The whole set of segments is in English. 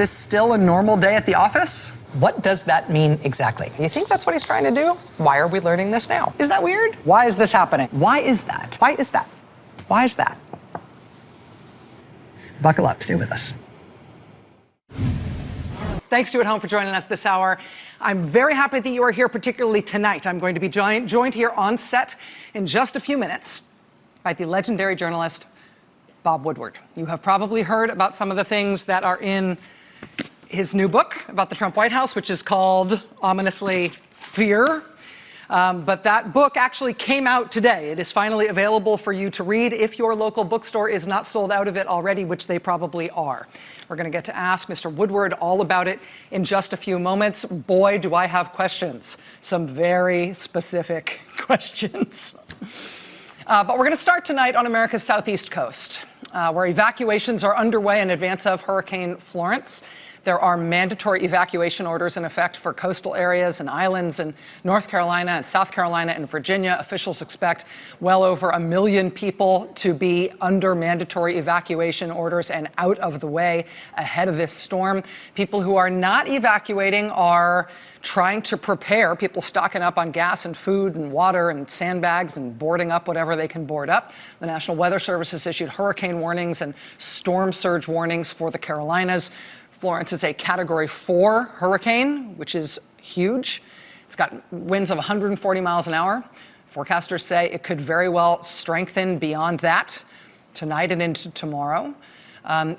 this still a normal day at the office? What does that mean exactly? You think that's what he's trying to do? Why are we learning this now? Is that weird? Why is this happening? Why is that? Why is that? Why is that? Buckle up, stay with us. Thanks to At Home for joining us this hour. I'm very happy that you are here, particularly tonight. I'm going to be joined here on set in just a few minutes by the legendary journalist, Bob Woodward. You have probably heard about some of the things that are in his new book about the Trump White House, which is called, ominously, Fear. But that book actually came out today. It is finally available for you to read if your local bookstore is not sold out of it already, which they probably are. We're going to get to ask Mr. Woodward all about it in just a few moments. Boy, do I have questions. Some very specific questions. But we're going to start tonight on America's southeast coast, where evacuations are underway in advance of Hurricane Florence. There are mandatory evacuation orders in effect for coastal areas and islands in North Carolina and South Carolina and Virginia. Officials expect well over 1 million people to be under mandatory evacuation orders and out of the way ahead of this storm. People who are not evacuating are trying to prepare, people stocking up on gas and food and water and sandbags and boarding up whatever they can board up. The National Weather Service has issued hurricane warnings and storm surge warnings for the Carolinas. Florence is a Category 4 hurricane, which is huge. It's got winds of 140 miles an hour. Forecasters say it could very well strengthen beyond that tonight and into tomorrow.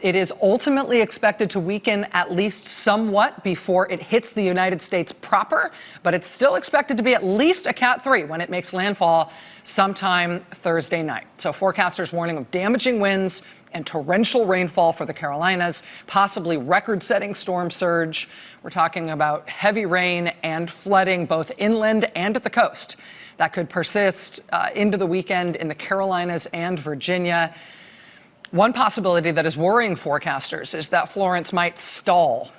It is ultimately expected to weaken at least somewhat before it hits the United States proper, but it's still expected to be at least a Cat 3 when it makes landfall sometime Thursday night. So forecasters warning of damaging winds and torrential rainfall for the Carolinas, possibly record-setting storm surge. We're talking about heavy rain and flooding both inland and at the coast. That could persist into the weekend in the Carolinas and Virginia. One possibility that is worrying forecasters is that Florence might stall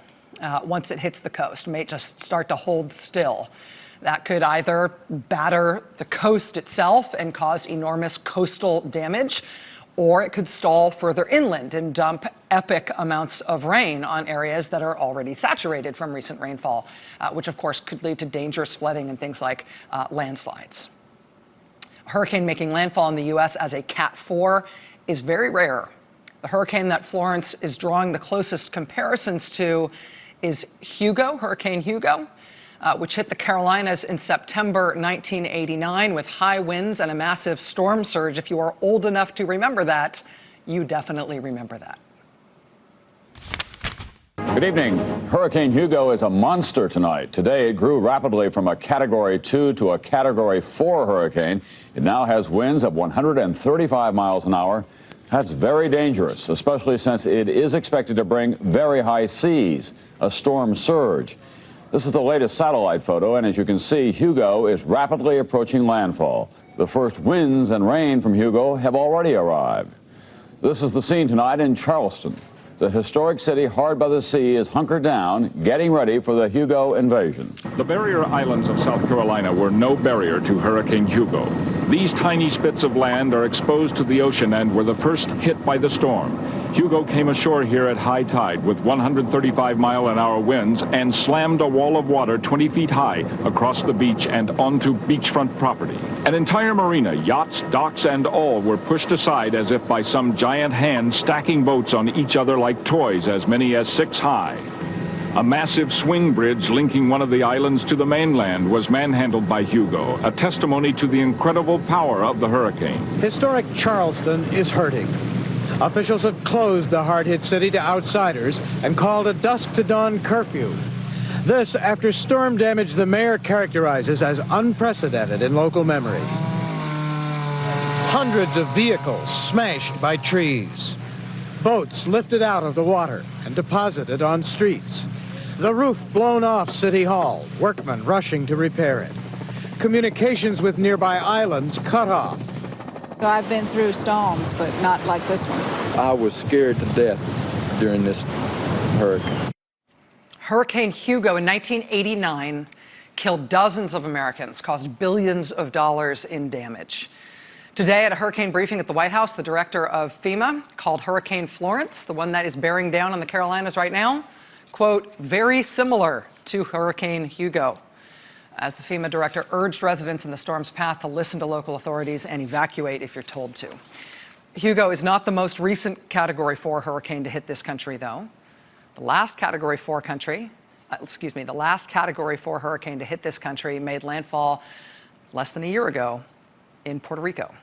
once it hits the coast, may just start to hold still. That could either batter the coast itself and cause enormous coastal damage, or it could stall further inland and dump epic amounts of rain on areas that are already saturated from recent rainfall, which of course could lead to dangerous flooding and things like landslides. A hurricane making landfall in the U.S. as a Cat 4 is very rare. The hurricane that Florence is drawing the closest comparisons to is Hugo, Hurricane Hugo, which hit the Carolinas in September 1989 with high winds and a massive storm surge. If you are old enough to remember that, you definitely remember that. Good evening. Hurricane Hugo is a monster tonight. Today, it grew rapidly from a Category 2 to a Category 4 hurricane. It now has winds of 135 miles an hour. That's very dangerous, especially since it is expected to bring very high seas, a storm surge. This is the latest satellite photo, and as you can see, Hugo is rapidly approaching landfall. The first winds and rain from Hugo have already arrived. This is the scene tonight in Charleston. The historic city hard by the sea is hunkered down, getting ready for the Hugo invasion. The barrier islands of South Carolina were no barrier to Hurricane Hugo. These tiny spits of land are exposed to the ocean and were the first hit by the storm. Hugo came ashore here at high tide with 135-mile-an-hour winds and slammed a wall of water 20 feet high across the beach and onto beachfront property. An entire marina, yachts, docks, and all were pushed aside as if by some giant hand stacking boats on each other like toys, as many as 6 high. A massive swing bridge linking one of the islands to the mainland was manhandled by Hugo, a testimony to the incredible power of the hurricane. Historic Charleston is hurting. Officials have closed the hard-hit city to outsiders and called a dusk-to-dawn curfew. This after storm damage the mayor characterizes as unprecedented in local memory. Hundreds of vehicles smashed by trees. Boats lifted out of the water and deposited on streets. The roof blown off City Hall, workmen rushing to repair it. Communications with nearby islands cut off. I've been through storms, but not like this one. I was scared to death during this hurricane. Hurricane Hugo in 1989 killed dozens of Americans, caused billions of dollars in damage. Today at a hurricane briefing at the White House, the director of FEMA called Hurricane Florence, the one that is bearing down on the Carolinas right now, quote, very similar to Hurricane Hugo, as the FEMA director urged residents in the storm's path to listen to local authorities and evacuate if you're told to. Hugo is not the most recent Category 4 hurricane to hit this country, though. The last Category 4 hurricane to hit this country made landfall less than a year ago in Puerto Rico.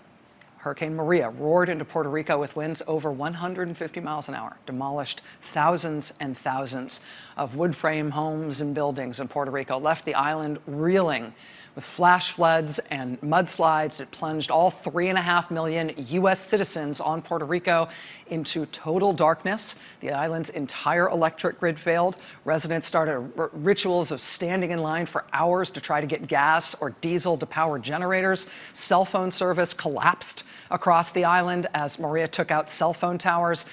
Hurricane Maria roared into Puerto Rico with winds over 150 miles an hour, demolished thousands and thousands of wood frame homes and buildings in Puerto Rico, left the island reeling with flash floods and mudslides. It plunged all 3.5 million U.S. citizens on Puerto Rico into total darkness. The island's entire electric grid failed. Residents started rituals of standing in line for hours to try to get gas or diesel to power generators. Cell phone service collapsed across the island as Maria took out cell phone towers.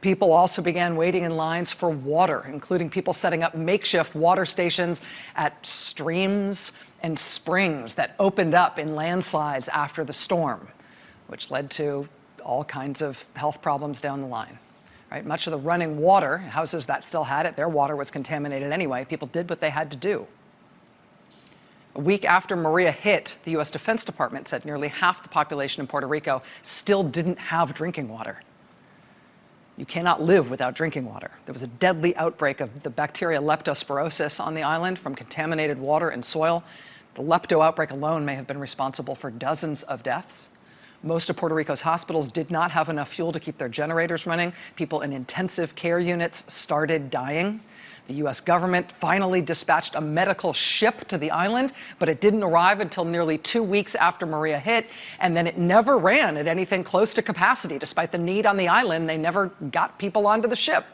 People also began waiting in lines for water, including people setting up makeshift water stations at streams and springs that opened up in landslides after the storm, which led to all kinds of health problems down the line. Right? Much of the running water, houses that still had it, their water was contaminated anyway. People did what they had to do. A week after Maria hit, the U.S. Defense Department said nearly half the population in Puerto Rico still didn't have drinking water. You cannot live without drinking water. There was a deadly outbreak of the bacteria leptospirosis on the island from contaminated water and soil. The lepto outbreak alone may have been responsible for dozens of deaths. Most of Puerto Rico's hospitals did not have enough fuel to keep their generators running. People in intensive care units started dying. The U.S. government finally dispatched a medical ship to the island, but it didn't arrive until nearly 2 weeks after Maria hit, and then it never ran at anything close to capacity. Despite the need on the island, they never got people onto the ship.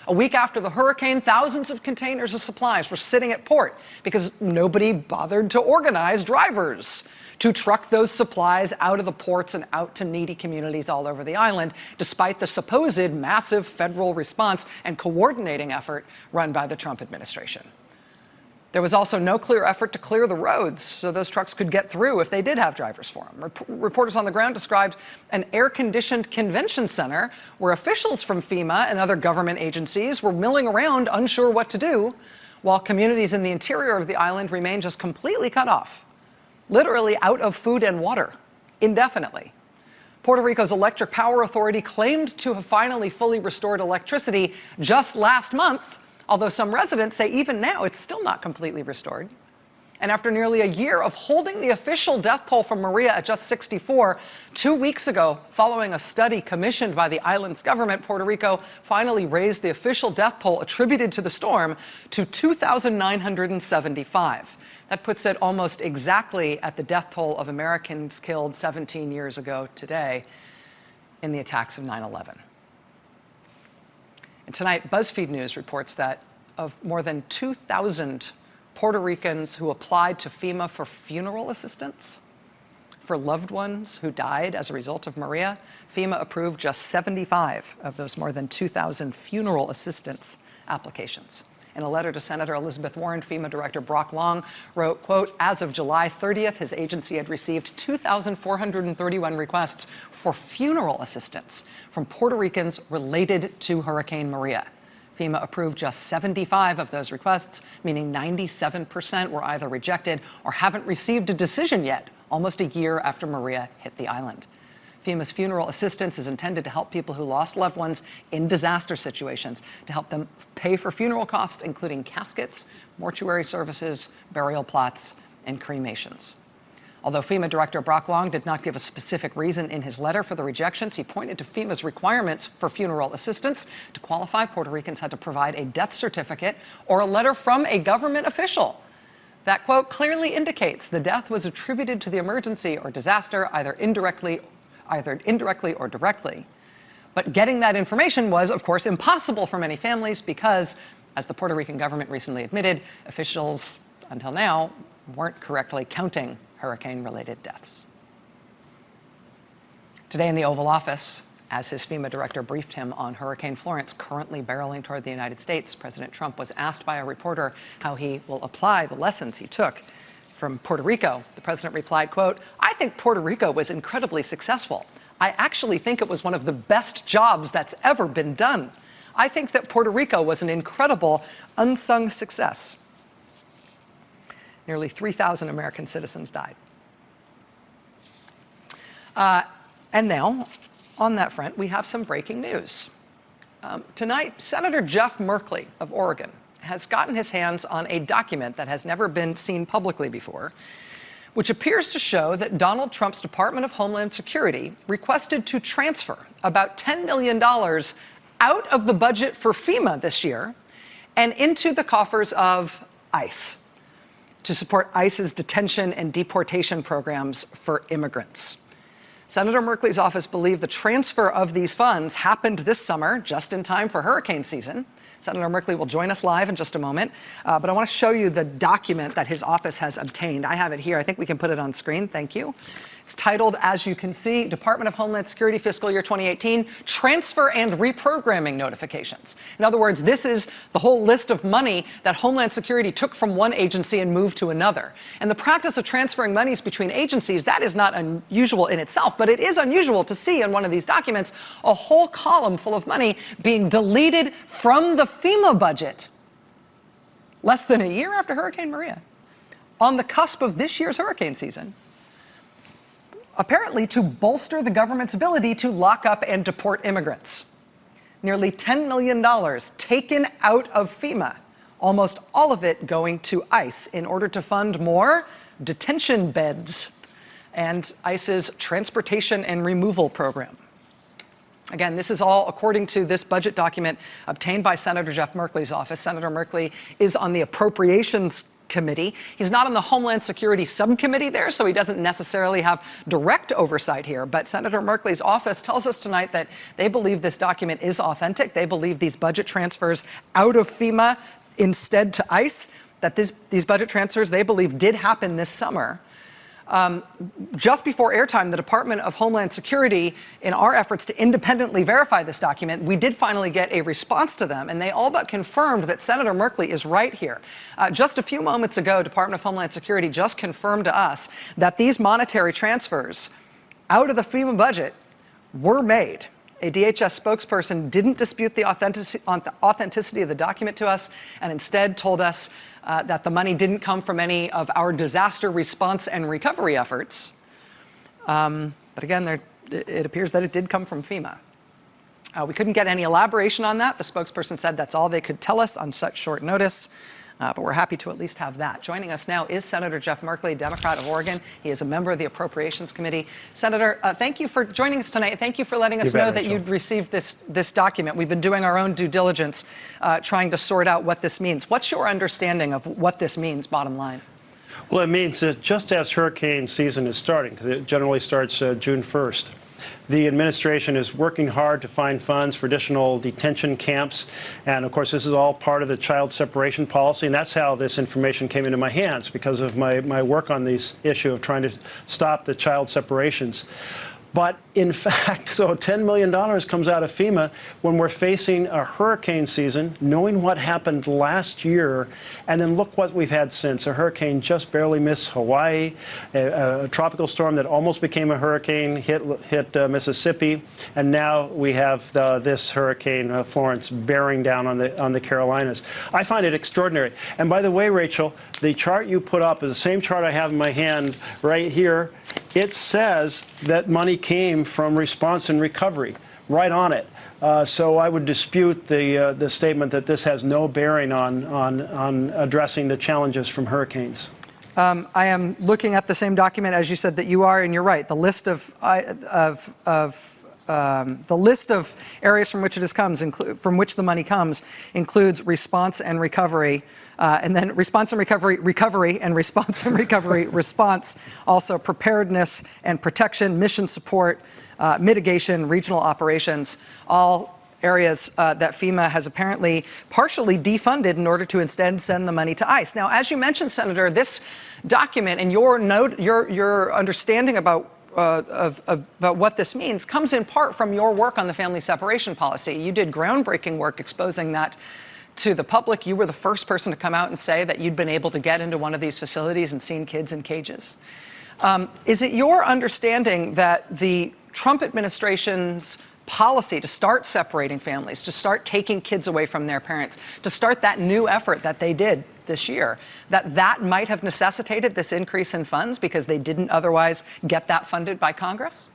A week after the hurricane, thousands of containers of supplies were sitting at port because nobody bothered to organize drivers to truck those supplies out of the ports and out to needy communities all over the island, despite the supposed massive federal response and coordinating effort run by the Trump administration. There was also no clear effort to clear the roads so those trucks could get through if they did have drivers for them. Reporters on the ground described an air-conditioned convention center where officials from FEMA and other government agencies were milling around unsure what to do, while communities in the interior of the island remained just completely cut off, literally out of food and water, indefinitely. Puerto Rico's Electric Power Authority claimed to have finally fully restored electricity just last month, although some residents say even now it's still not completely restored. And after nearly a year of holding the official death toll from Maria at just 64, 2 weeks ago, following a study commissioned by the island's government, Puerto Rico finally raised the official death toll attributed to the storm to 2,975. That puts it almost exactly at the death toll of Americans killed 17 years ago today in the attacks of 9/11. And tonight, BuzzFeed News reports that of more than 2,000 Puerto Ricans who applied to FEMA for funeral assistance for loved ones who died as a result of Maria, FEMA approved just 75 of those more than 2,000 funeral assistance applications. In a letter to Senator Elizabeth Warren, FEMA Director Brock Long wrote, quote, as of July 30th, his agency had received 2,431 requests for funeral assistance from Puerto Ricans related to Hurricane Maria. FEMA approved just 75 of those requests, meaning 97% were either rejected or haven't received a decision yet, almost a year after Maria hit the island. FEMA's funeral assistance is intended to help people who lost loved ones in disaster situations, to help them pay for funeral costs, including caskets, mortuary services, burial plots, and cremations. Although FEMA Director Brock Long did not give a specific reason in his letter for the rejections, he pointed to FEMA's requirements for funeral assistance. To qualify, Puerto Ricans had to provide a death certificate or a letter from a government official. That quote clearly indicates the death was attributed to the emergency or disaster, either indirectly or directly. But getting that information was, of course, impossible for many families because, as the Puerto Rican government recently admitted, officials, until now, weren't correctly counting hurricane-related deaths. Today in the Oval Office, as his FEMA director briefed him on Hurricane Florence currently barreling toward the United States, President Trump was asked by a reporter how he will apply the lessons he took from Puerto Rico. The president replied, quote, I think Puerto Rico was incredibly successful. I actually think it was one of the best jobs that's ever been done. I think that Puerto Rico was an incredible unsung success. Nearly 3,000 American citizens died. And now, on that front, we have some breaking news. Tonight, Senator Jeff Merkley of Oregon has gotten his hands on a document that has never been seen publicly before, which appears to show that Donald Trump's Department of Homeland Security requested to transfer about $10 million out of the budget for FEMA this year and into the coffers of ICE to support ICE's detention and deportation programs for immigrants. Senator Merkley's office believed the transfer of these funds happened this summer, just in time for hurricane season. Senator Merkley will join us live in just a moment, but I want to show you the document that his office has obtained. I have it here. I think we can put it on screen. Thank you. It's titled, as you can see, Department of Homeland Security Fiscal Year 2018 Transfer and Reprogramming Notifications. In other words, this is the whole list of money that Homeland Security took from one agency and moved to another. And the practice of transferring monies between agencies, that is not unusual in itself, but it is unusual to see in one of these documents a whole column full of money being deleted from the FEMA budget less than a year after Hurricane Maria, on the cusp of this year's hurricane season, apparently to bolster the government's ability to lock up and deport immigrants. Nearly $10 million taken out of FEMA, almost all of it going to ICE in order to fund more detention beds and ICE's transportation and removal program. Again, this is all according to this budget document obtained by Senator Jeff Merkley's office. Senator Merkley is on the Appropriations Committee. He's not on the Homeland Security Subcommittee there, so he doesn't necessarily have direct oversight here. But Senator Merkley's office tells us tonight that they believe this document is authentic. They believe these budget transfers out of FEMA instead to ICE, that these budget transfers they believe did happen this summer. Just before airtime, the Department of Homeland Security, in our efforts to independently verify this document, we did finally get a response to them, and they all but confirmed that Senator Merkley is right here. Just a few moments ago, Department of Homeland Security just confirmed to us that these monetary transfers out of the FEMA budget were made. A DHS spokesperson didn't dispute the authenticity of the document to us, and instead told us that the money didn't come from any of our disaster response and recovery efforts. But again, it appears that it did come from FEMA. We couldn't get any elaboration on that. The spokesperson said that's all they could tell us on such short notice. But we're happy to at least have that. Joining us now is Senator Jeff Merkley, Democrat of Oregon. He is a member of the Appropriations Committee. Senator, thank you for joining us tonight. Thank you for letting us know that you'd received this document. We've been doing our own due diligence, trying to sort out what this means. What's your understanding of what this means, bottom line? Well, it means that just as hurricane season is starting, because it generally starts June 1st, the administration is working hard to find funds for additional detention camps. And of course, this is all part of the child separation policy. And that's how this information came into my hands, because of my work on this issue of trying to stop the child separations. But in fact, so $10 million comes out of FEMA when we're facing a hurricane season, knowing what happened last year, and then look what we've had since. A hurricane just barely missed Hawaii, a tropical storm that almost became a hurricane hit Mississippi, and now we have this hurricane Florence bearing down on the Carolinas. I find it extraordinary. And by the way, Rachel, the chart you put up is the same chart I have in my hand right here. It says that money came from response and recovery, right on it. So I would dispute the statement that this has no bearing on addressing the challenges from hurricanes. I am looking at the same document as you said that you are, and you're right. The list of areas from which from which the money comes includes response and recovery, and then response and recovery, and response and recovery, response, also preparedness and protection, mission support, mitigation, regional operations, all areas that FEMA has apparently partially defunded in order to instead send the money to ICE. Now, as you mentioned, Senator, this document and your understanding about what this means comes in part from your work on the family separation policy. You did groundbreaking work exposing that to the public. You were the first person to come out and say that you'd been able to get into one of these facilities and seen kids in cages. Is it your understanding that the Trump administration's policy to start separating families, to start taking kids away from their parents, to start that new effort that they did this year, that might have necessitated this increase in funds because they didn't otherwise get that funded by Congress?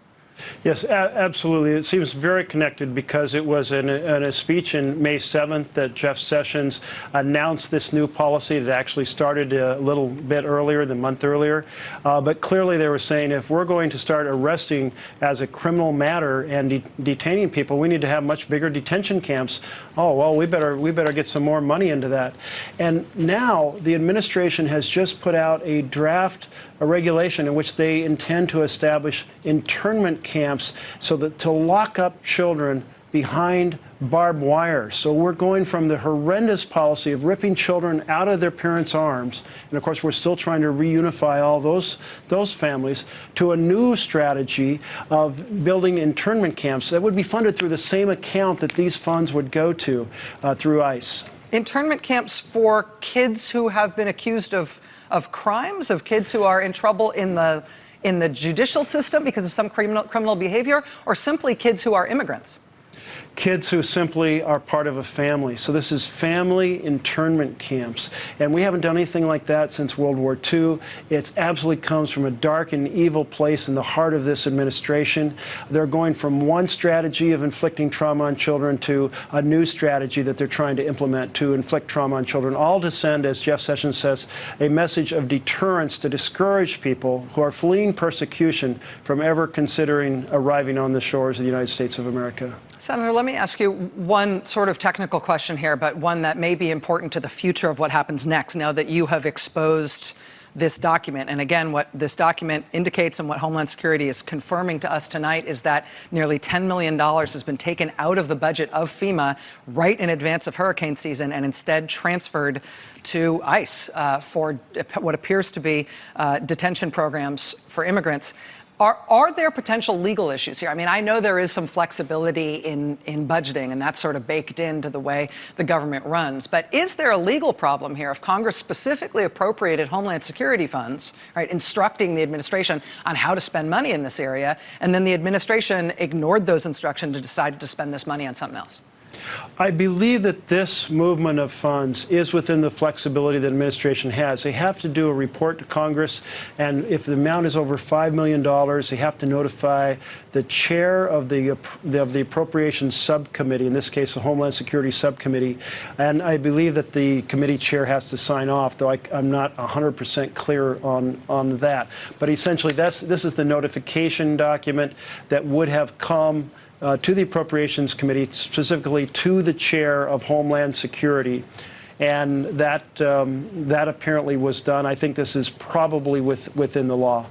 Yes, absolutely. It seems very connected because it was in a speech in May 7th that Jeff Sessions announced this new policy that actually started a little bit earlier, the month earlier. But clearly they were saying if we're going to start arresting as a criminal matter and detaining people, we need to have much bigger detention camps. Oh, well, we better get some more money into that. And now the administration has just put out a draft regulation in which they intend to establish internment camps so that to lock up children behind barbed wire. So we're going from the horrendous policy of ripping children out of their parents' arms, and of course we're still trying to reunify all those families, to a new strategy of building internment camps that would be funded through the same account that these funds would go to through ICE. Internment camps for kids who have been accused of crimes, of kids who are in trouble in the judicial system because of some criminal behavior, or simply kids who are immigrants? Kids who simply are part of a family. So this is family internment camps. And we haven't done anything like that since World War II. It absolutely comes from a dark and evil place in the heart of this administration. They're going from one strategy of inflicting trauma on children to a new strategy that they're trying to implement to inflict trauma on children, all to send, as Jeff Sessions says, a message of deterrence to discourage people who are fleeing persecution from ever considering arriving on the shores of the United States of America. Senator, let me ask you one sort of technical question here, but one that may be important to the future of what happens next now that you have exposed this document. And again, what this document indicates and what Homeland Security is confirming to us tonight is that nearly $10 million has been taken out of the budget of FEMA right in advance of hurricane season and instead transferred to ICE for what appears to be detention programs for immigrants. Are there potential legal issues here? I mean, I know there is some flexibility in budgeting, and that's sort of baked into the way the government runs. But is there a legal problem here if Congress specifically appropriated Homeland Security funds, right, instructing the administration on how to spend money in this area, and then the administration ignored those instructions and decided to spend this money on something else? I believe that this movement of funds is within the flexibility the administration has. They have to do a report to Congress, and if the amount is over $5 million, they have to notify the chair of the Appropriations Subcommittee, in this case the Homeland Security Subcommittee, and I believe that the committee chair has to sign off, though I'm not 100% clear on that. But essentially, this is the notification document that would have come to the Appropriations Committee, specifically to the chair of Homeland Security. And that apparently was done. I think this is probably within the law.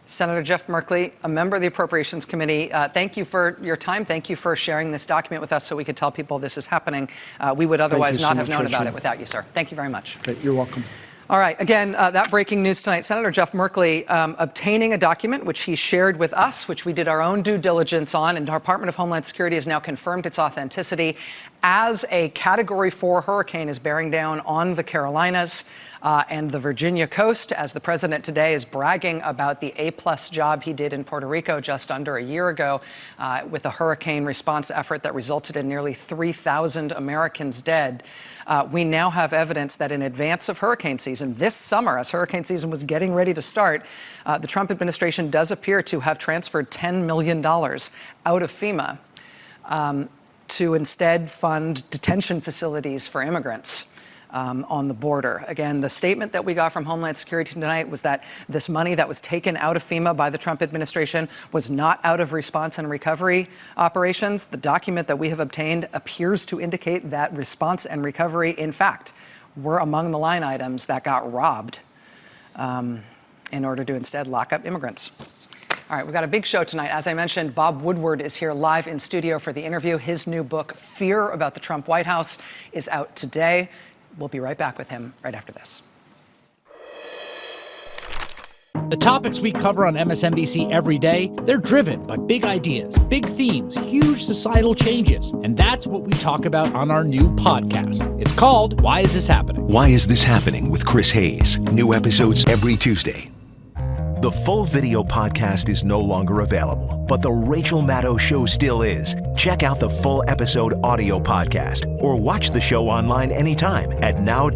Senator Jeff Merkley, a member of the Appropriations Committee, thank you for your time. Thank you for sharing this document with us so we could tell people this is happening. We would otherwise not have known about it without you, sir. Thank you very much. Great. You're welcome. All right. Again, that breaking news tonight, Senator Jeff Merkley obtaining a document which he shared with us, which we did our own due diligence on, and the Department of Homeland Security has now confirmed its authenticity as a Category 4 hurricane is bearing down on the Carolinas and the Virginia coast, as the president today is bragging about the A-plus job he did in Puerto Rico just under a year ago with a hurricane response effort that resulted in nearly 3,000 Americans dead. We now have evidence that in advance of hurricane season, this summer, as hurricane season was getting ready to start, the Trump administration does appear to have transferred $10 million out of FEMA to instead fund detention facilities for immigrants on the border. Again, the statement that we got from Homeland Security tonight was that this money that was taken out of FEMA by the Trump administration was not out of response and recovery operations. The document that we have obtained appears to indicate that response and recovery, in fact, were among the line items that got robbed in order to instead lock up immigrants. All right, we've got a big show tonight. As I mentioned, Bob Woodward is here live in studio for the interview. His new book, Fear About the Trump White House, is out today. We'll be right back with him right after this. The topics we cover on MSNBC every day, they're driven by big ideas, big themes, huge societal changes. And that's what we talk about on our new podcast. It's called Why Is This Happening? Why Is This Happening with Chris Hayes. New episodes every Tuesday. The full video podcast is no longer available, but The Rachel Maddow Show still is. Check out the full episode audio podcast or watch the show online anytime at now.msnbc.com.